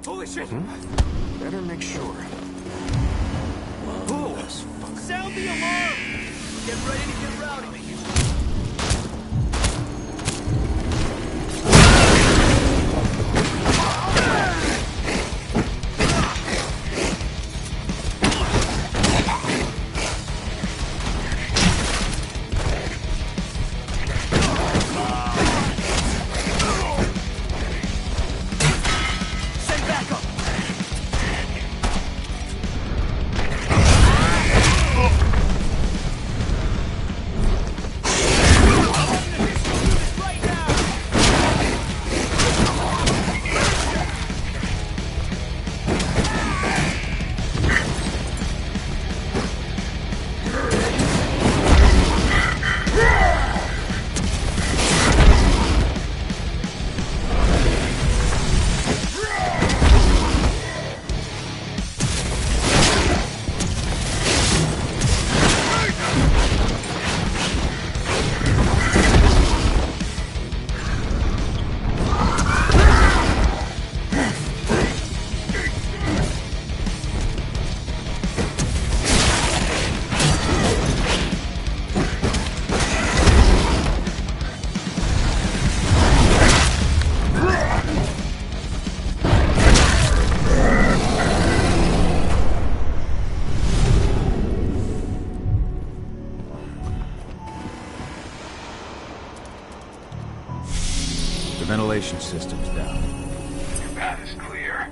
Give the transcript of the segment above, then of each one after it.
Holy shit! Better make sure. Whoa! Sound the alarm! Get ready to get rowdy. The ventilation system's down. Your path is clear.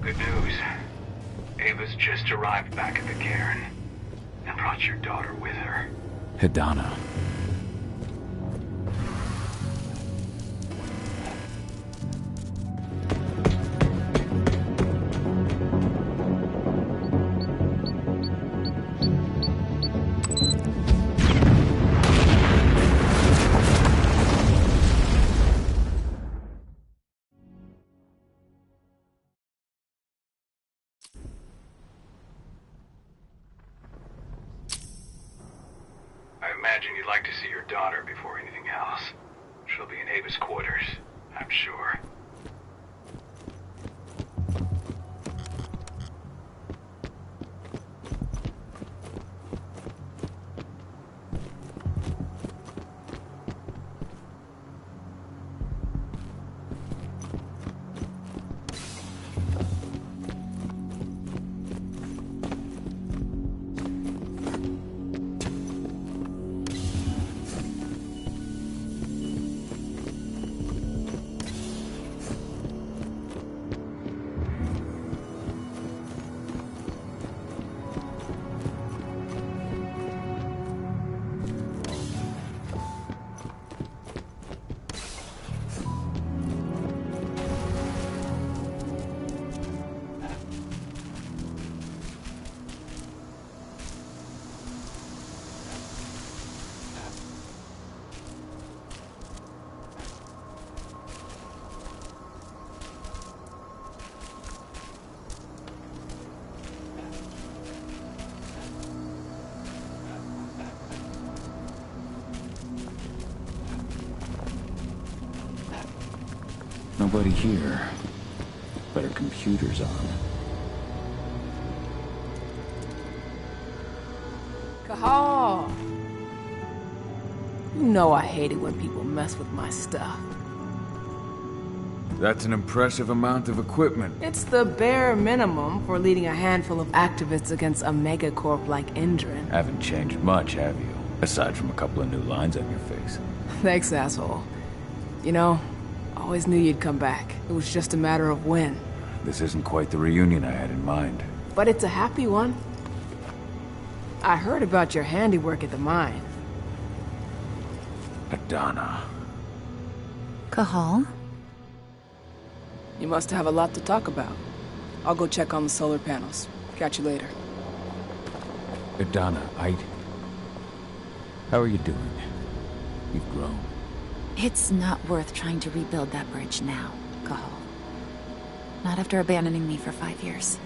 Good news. Ava's just arrived back at the cairn and brought your daughter with her. Hidana. I imagine you'd like to see your daughter before anything else. She'll be in Ava's quarters, I'm sure. Nobody here. But her computer's on. Cahal! You know I hate it when people mess with my stuff. That's an impressive amount of equipment. It's the bare minimum for leading a handful of activists against a megacorp like Indran. Haven't changed much, have you? Aside from a couple of new lines on your face. Thanks, asshole. You know, I always knew you'd come back. It was just a matter of when. This isn't quite the reunion I had in mind. But it's a happy one. I heard about your handiwork at the mine. Hidana. Cahal? You must have a lot to talk about. I'll go check on the solar panels. Catch you later. Hidana, How are you doing? You've grown. It's not worth trying to rebuild that bridge now, Cahal. Not after abandoning me for 5 years.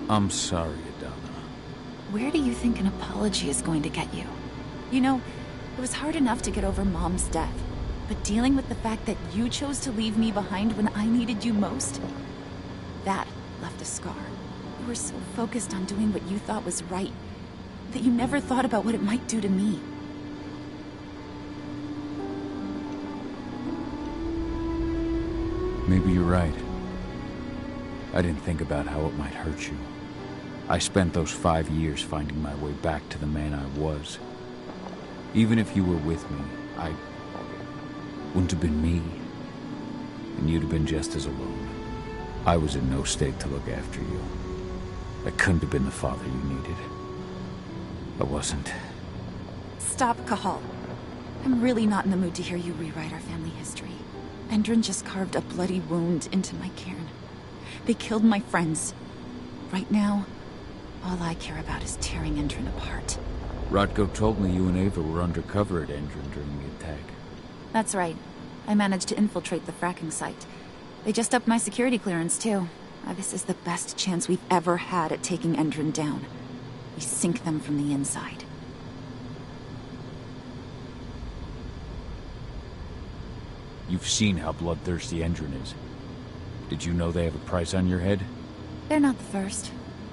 I'm sorry, Adana. Where do you think an apology is going to get you? You know, it was hard enough to get over Mom's death, but dealing with the fact that you chose to leave me behind when I needed you most, that left a scar. You were so focused on doing what you thought was right, that you never thought about what it might do to me. Maybe you're right. I didn't think about how it might hurt you. I spent those 5 years finding my way back to the man I was. Even if you were with me, I wouldn't have been me. And you'd have been just as alone. I was in no state to look after you. I couldn't have been the father you needed. I wasn't. Stop, Cahal. I'm really not in the mood to hear you rewrite our family history. Endron just carved a bloody wound into my cairn. They killed my friends. Right now, all I care about is tearing Endron apart. Rodko told me you and Ava were undercover at Endron during the attack. That's right. I managed to infiltrate the fracking site. They just upped my security clearance, too. This is the best chance we've ever had at taking Endron down. We sink them from the inside. You've seen how bloodthirsty Endron is. Did you know they have a price on your head? They're not the first,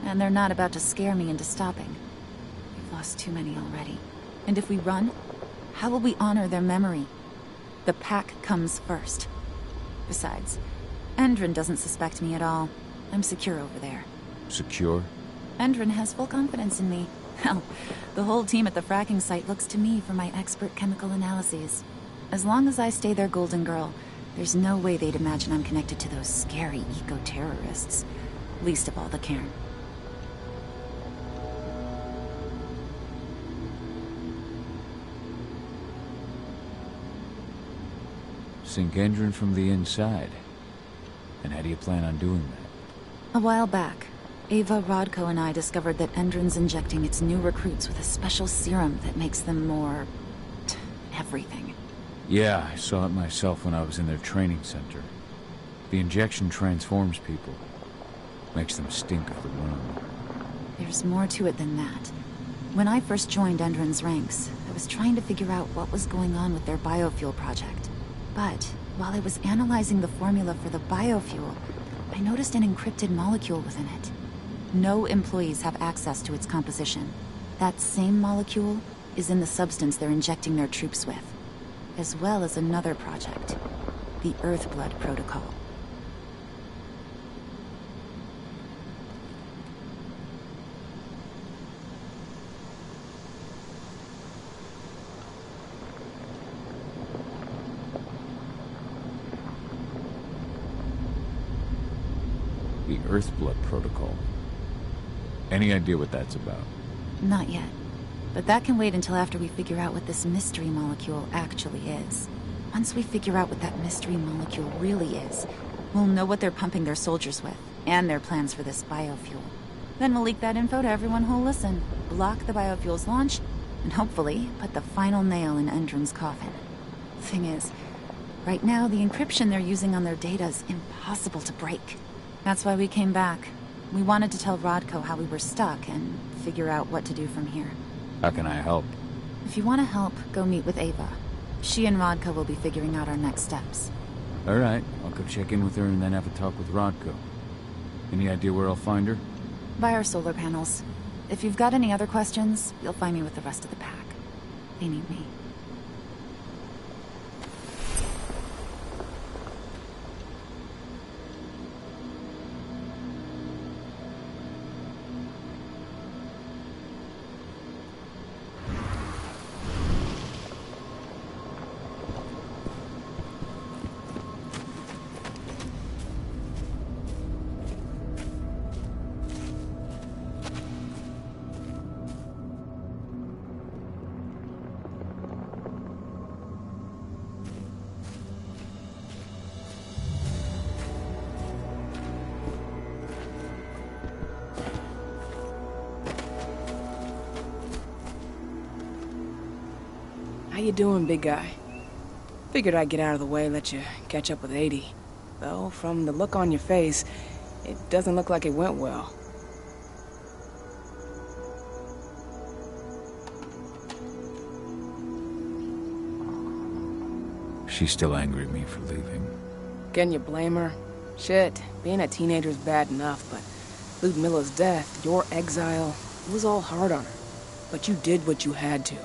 and they're not about to scare me into stopping. We've lost too many already. And if we run, how will we honor their memory? The pack comes first. Besides, Endron doesn't suspect me at all. I'm secure over there. Secure? Endron has full confidence in me. Hell, the whole team at the fracking site looks to me for my expert chemical analyses. As long as I stay their golden girl, there's no way they'd imagine I'm connected to those scary eco-terrorists. Least of all the cairn. Sink Endron from the inside. And how do you plan on doing that? A while back, Ava, Rodko, and I discovered that Endron's injecting its new recruits with a special serum that makes them more... everything. Yeah, I saw it myself when I was in their training center. The injection transforms people. Makes them stink of the room. There's more to it than that. When I first joined Endron's ranks, I was trying to figure out what was going on with their biofuel project. But while I was analyzing the formula for the biofuel, I noticed an encrypted molecule within it. No employees have access to its composition. That same molecule is in the substance they're injecting their troops with, as well as another project, the Earthblood Protocol. The Earthblood Protocol. Any idea what that's about? Not yet. But that can wait until after we figure out what this mystery molecule actually is. Once we figure out what that mystery molecule really is, we'll know what they're pumping their soldiers with, and their plans for this biofuel. Then we'll leak that info to everyone who'll listen, block the biofuel's launch, and hopefully put the final nail in Endron's coffin. Thing is, right now the encryption they're using on their data is impossible to break. That's why we came back. We wanted to tell Rodko how we were stuck and figure out what to do from here. How can I help? If you want to help, go meet with Ava. She and Rodko will be figuring out our next steps. Alright, I'll go check in with her and then have a talk with Rodko. Any idea where I'll find her? By our solar panels. If you've got any other questions, you'll find me with the rest of the pack. They need me. you doing, big guy? Figured I'd get out of the way, let you catch up with 80. Though, from the look on your face, it doesn't look like it went well. She's still angry at me for leaving. Can you blame her? Shit, being a teenager's bad enough, but Ludmilla's death, your exile, it was all hard on her. But you did what you had to.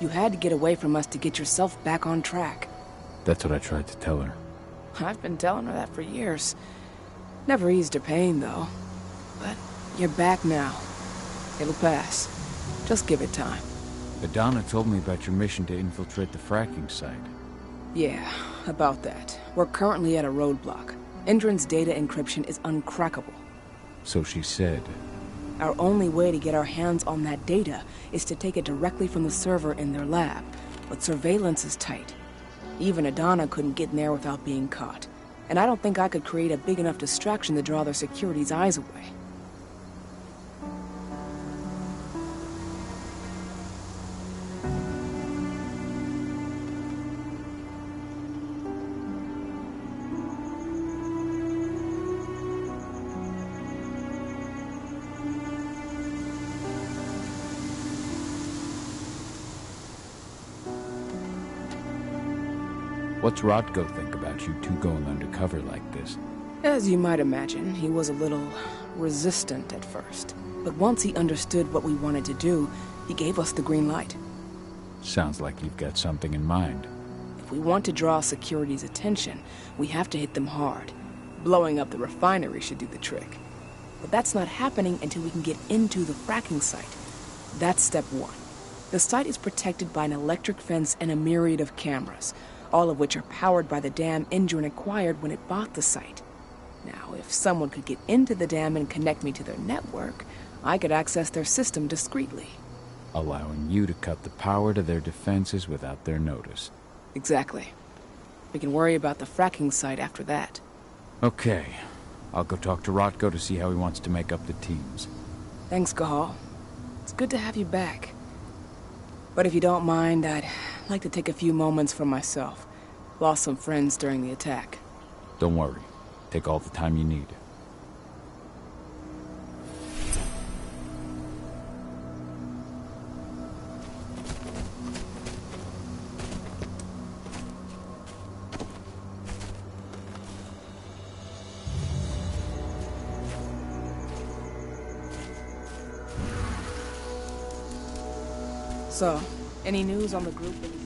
You had to get away from us to get yourself back on track. That's what I tried to tell her. I've been telling her that for years. Never eased her pain, though. But you're back now. It'll pass. Just give it time. Adana told me about your mission to infiltrate the fracking site. Yeah, about that. We're currently at a roadblock. Endron's data encryption is uncrackable. So she said. Our only way to get our hands on that data is to take it directly from the server in their lab. But surveillance is tight. Even Adana couldn't get in there without being caught. And I don't think I could create a big enough distraction to draw their security's eyes away. What's Rodko think about you two going undercover like this? As you might imagine, he was a little resistant at first. But once he understood what we wanted to do, he gave us the green light. Sounds like you've got something in mind. If we want to draw security's attention, we have to hit them hard. Blowing up the refinery should do the trick. But that's not happening until we can get into the fracking site. That's step one. The site is protected by an electric fence and a myriad of cameras, all of which are powered by the dam Endron acquired when it bought the site. Now, if someone could get into the dam and connect me to their network, I could access their system discreetly. Allowing you to cut the power to their defenses without their notice. Exactly. We can worry about the fracking site after that. Okay. I'll go talk to Rodko to see how he wants to make up the teams. Thanks, Cahal. It's good to have you back. But if you don't mind, I'd like to take a few moments for myself. Lost some friends during the attack. Don't worry. Take all the time you need. So, any news on the group that is...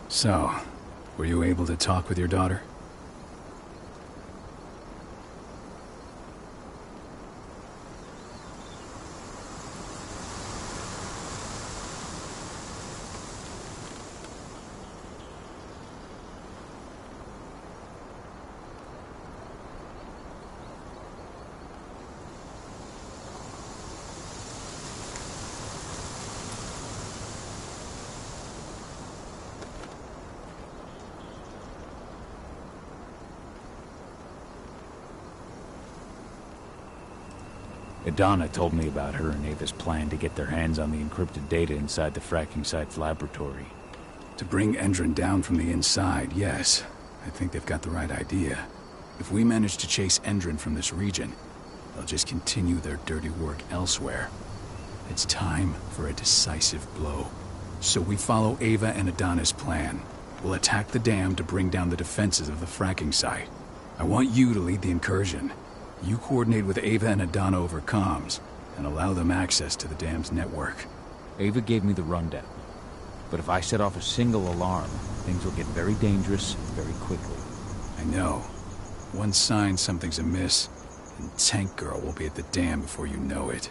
So, were you able to talk with your daughter? Adana told me about her and Ava's plan to get their hands on the encrypted data inside the fracking site's laboratory. To bring Endron down from the inside, yes. I think they've got the right idea. If we manage to chase Endron from this region, they'll just continue their dirty work elsewhere. It's time for a decisive blow. So we follow Ava and Adana's plan. We'll attack the dam to bring down the defenses of the fracking site. I want you to lead the incursion. You coordinate with Ava and Adana over comms, and allow them access to the dam's network. Ava gave me the rundown. But if I set off a single alarm, things will get very dangerous very quickly. I know. One sign something's amiss, and Tank Girl will be at the dam before you know it.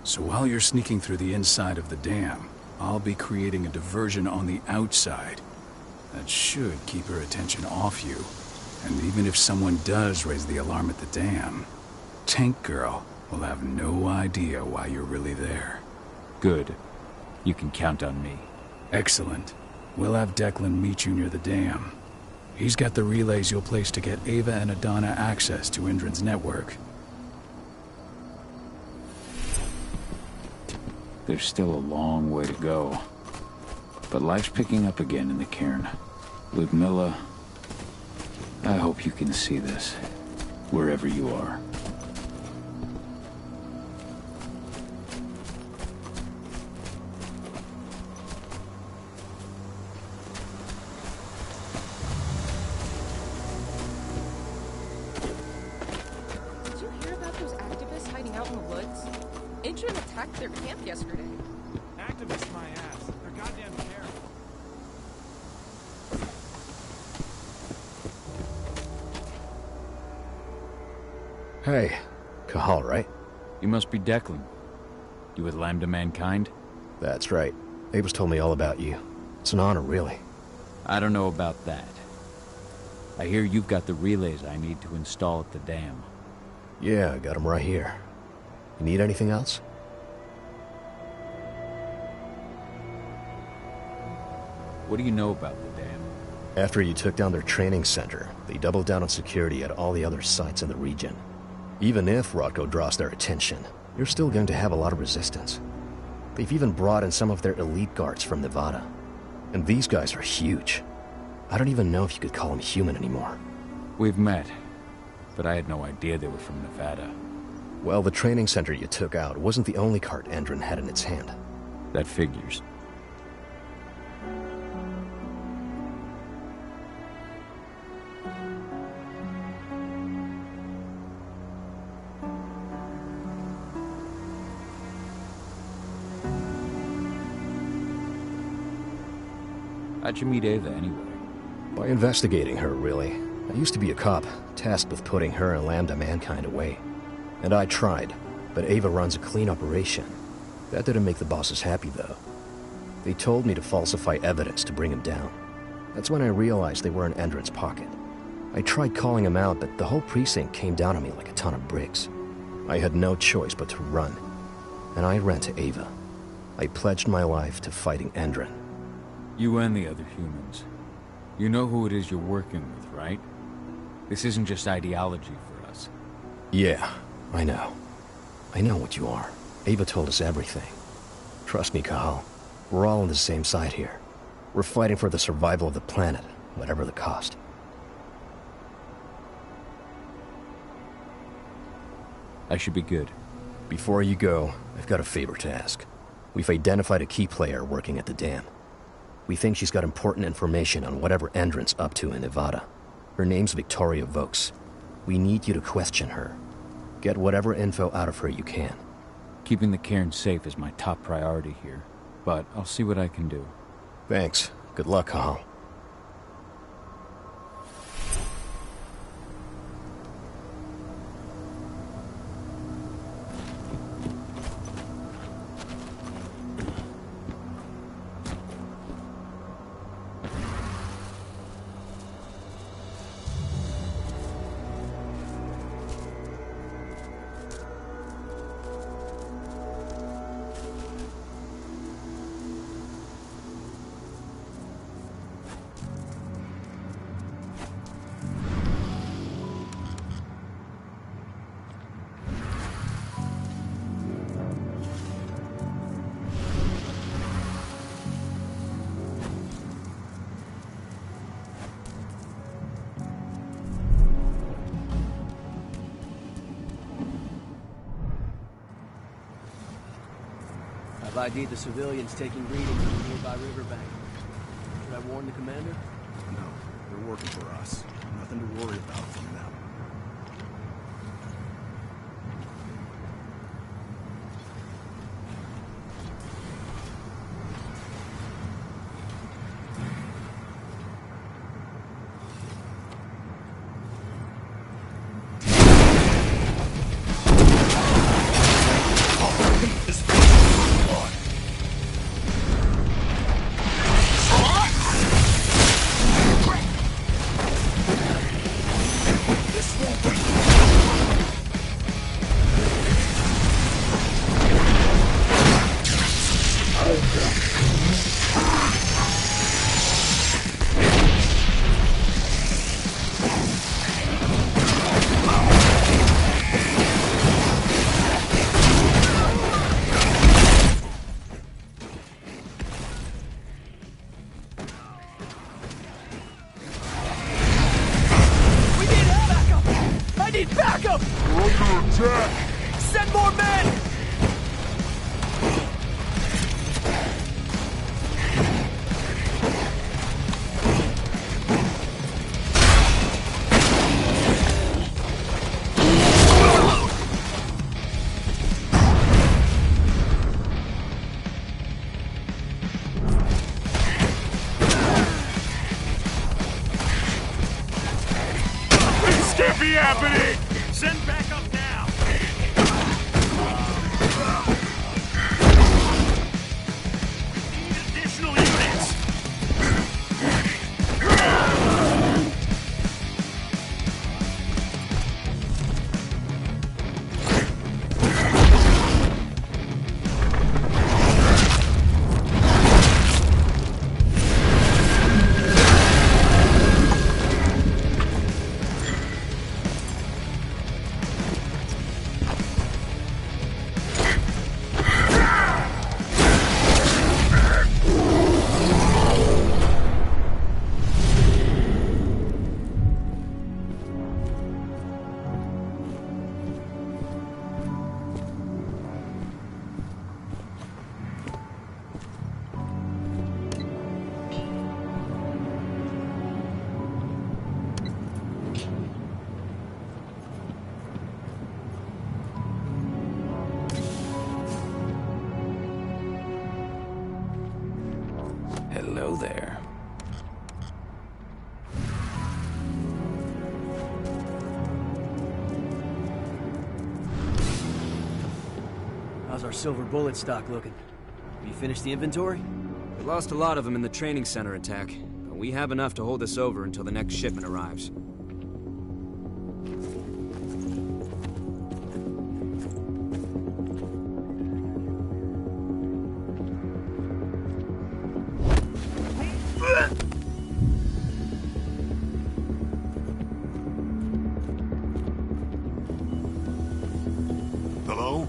So while you're sneaking through the inside of the dam, I'll be creating a diversion on the outside. That should keep her attention off you. And even if someone does raise the alarm at the dam, Tank Girl will have no idea why you're really there. Good. You can count on me. Excellent. We'll have Declan meet you near the dam. He's got the relays you'll place to get Ava and Adana access to Indran's network. There's still a long way to go. But life's picking up again in the cairn. Ludmilla, I hope you can see this, wherever you are. Did you hear about those activists hiding out in the woods? Indran attacked their camp yesterday. Activists, my ass. They're goddamn terrible. Hey, Kahal, right? You must be Declan. You with Lambda Mankind? That's right. Ava's told me all about you. It's an honor, really. I don't know about that. I hear you've got the relays I need to install at the dam. Yeah, I got them right here. You need anything else? What do you know about the dam? After you took down their training center, they doubled down on security at all the other sites in the region. Even if Rodko draws their attention, you're still going to have a lot of resistance. They've even brought in some of their elite guards from Nevada. And these guys are huge. I don't even know if you could call them human anymore. We've met, but I had no idea they were from Nevada. Well, the training center you took out wasn't the only card Endron had in its hand. That figures. How'd you meet Ava, anyway? By investigating her, really. I used to be a cop, tasked with putting her and Lambda Mankind away. And I tried, but Ava runs a clean operation. That didn't make the bosses happy, though. They told me to falsify evidence to bring him down. That's when I realized they were in Endron's pocket. I tried calling him out, but the whole precinct came down on me like a ton of bricks. I had no choice but to run. And I ran to Ava. I pledged my life to fighting Endron. You and the other humans. You know who it is you're working with, right? This isn't just ideology for us. Yeah, I know. I know what you are. Ava told us everything. Trust me, Kahal. We're all on the same side here. We're fighting for the survival of the planet, whatever the cost. I should be good. Before you go, I've got a favor to ask. We've identified a key player working at the dam. We think she's got important information on whatever Endron's up to in Nevada. Her name's Victoria Vokes. We need you to question her. Get whatever info out of her you can. Keeping the cairn safe is my top priority here, but I'll see what I can do. Thanks. Good luck, Kahal. I've ID'd the civilians taking readings on the nearby riverbank. Should I warn the commander? No, they're working for us. Nothing to worry about from them. This Hello there. How's our silver bullet stock looking? Have you finished the inventory? We lost a lot of them in the training center attack, but we have enough to hold us over until the next shipment arrives. Hello?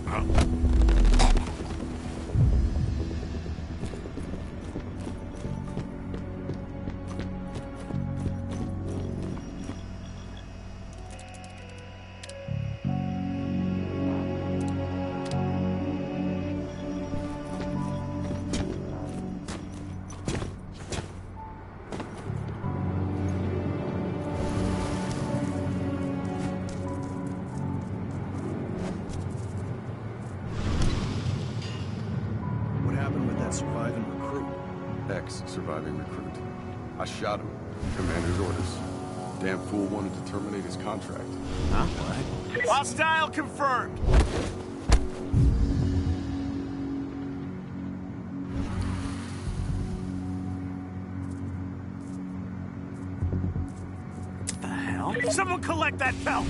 What happened with that surviving recruit? Ex-surviving recruit. I shot him. Commander's orders. Damn fool wanted to terminate his contract. Huh? What? Hostile confirmed! What the hell? Someone collect that pelt!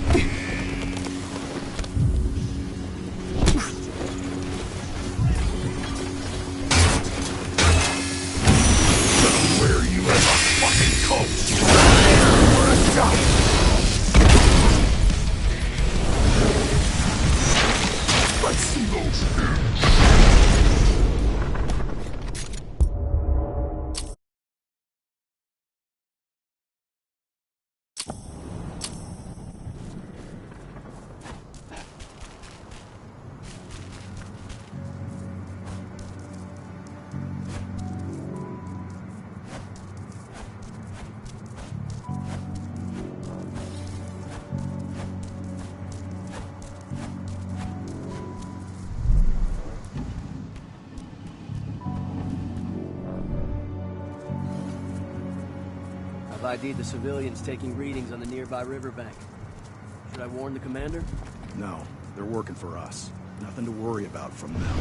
Where you at the fucking coast? What a shot! Let's see those hands. I've ID'd the civilians taking readings on the nearby riverbank. Should I warn the commander? No, they're working for us. Nothing to worry about from them.